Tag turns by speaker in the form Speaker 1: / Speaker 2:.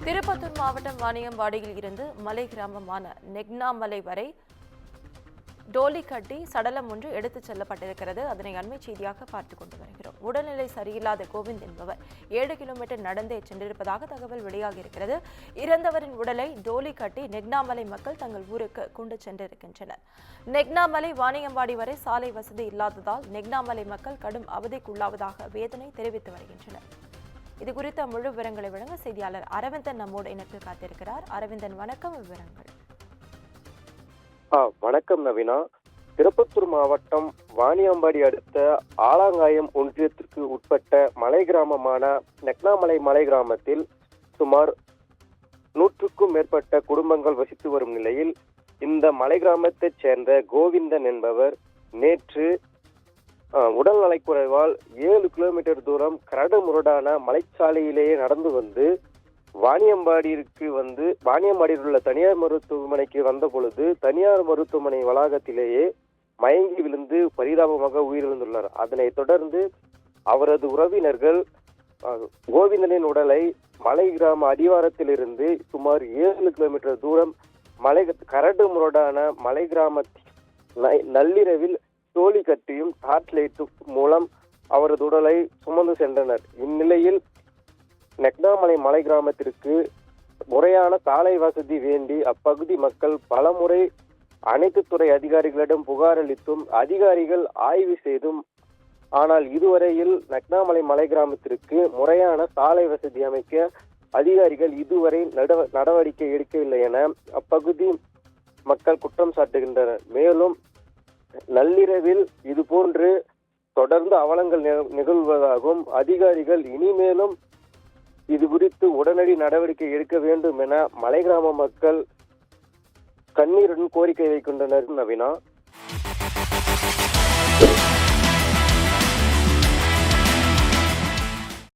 Speaker 1: திருப்பத்தூர் மாவட்டம் வாணியம்பாடியில் இருந்து மலை கிராமமான நெக்னாமலை வரை டோலி கட்டி சடலம் ஒன்று எடுத்துச் செல்லப்பட்டிருக்கிறது. அதனை அண்மை செய்தியாக பார்த்துக் கொண்டு வருகிறோம். உடல்நிலை சரியில்லாத கோவிந்த் என்பவர் 7 கிலோமீட்டர் நடந்தே சென்றிருப்பதாக தகவல் வெளியாகியிருக்கிறது. இறந்தவரின் உடலை டோலி கட்டி நெக்னாமலை மக்கள் தங்கள் ஊருக்கு கொண்டு சென்றிருக்கின்றனர். நெக்னாமலை வாணியம்பாடி வரை சாலை வசதி இல்லாததால் நெக்னாமலை மக்கள் கடும் அவதிக்குள்ளாவதாக வேதனை தெரிவித்து வருகின்றனர். இது குறித்த முழு விவரங்களை வழங்க செய்தியாளர் அரவிந்தன் நம்மோடு இணைப்பில் காத்திருக்கிறார். அரவிந்தன், வணக்கம். விவரங்கள்.
Speaker 2: வணக்கம் நவீனா. திருப்பத்தூர் மாவட்டம் வாணியம்பாடி அடுத்த ஆலாங்காயம் ஒன்றியத்திற்கு உட்பட்ட மலை கிராமமான நெக்னாமலை மலை கிராமத்தில் சுமார் 100க்கும் மேற்பட்ட குடும்பங்கள் வசித்து வரும் நிலையில் இந்த மலை கிராமத்தைச் சேர்ந்த கோவிந்தன் என்பவர் நேற்று உடல் நலக்குறைவால் 7 கிலோமீட்டர் தூரம் கரடு முரடான மலைச்சாலையிலேயே நடந்து வந்து வாணியம்பாடியில் உள்ள தனியார் மருத்துவமனைக்கு வந்த பொழுது தனியார் மருத்துவமனை வளாகத்திலேயே மயங்கி விழுந்து பரிதாபமாக உயிரிழந்துள்ளார். அதனைத் தொடர்ந்து அவரது உறவினர்கள் கோவிந்தனின் உடலை மலை கிராம அடிவாரத்திலிருந்து சுமார் 7 கிலோமீட்டர் தூரம் கரடு முரடான மலை கிராமத்தில் நள்ளிரவில் தோழி கட்டியும் டார்ச் லைட் மூலம் அவரது உடலை சுமந்து சென்றனர். இந்நிலையில் நெக்னாமலை மலை கிராமத்திற்கு முறையான சாலை வசதி வேண்டி அப்பகுதி மக்கள் பலமுறை அனைத்து துறை அதிகாரிகளிடம் புகார் அளித்தும் அதிகாரிகள் ஆய்வு செய்தும் ஆனால் இதுவரையில் நெக்னாமலை மலை கிராமத்திற்கு முறையான சாலை வசதி அமைக்க அதிகாரிகள் இதுவரை நடவடிக்கை எடுக்கவில்லை என அப்பகுதி மக்கள் குற்றம் சாட்டுகின்றனர். மேலும் நள்ளிரவில் இதுபோன்று தொடர்ந்து அவலங்கள் நிகழ்வதாகவும் அதிகாரிகள் இனிமேலும் இது குறித்து உடனடி நடவடிக்கை எடுக்க வேண்டும் என மலை கிராம மக்கள் கண்ணீருடன் கோரிக்கை வைக்கின்றனர். நவீனா.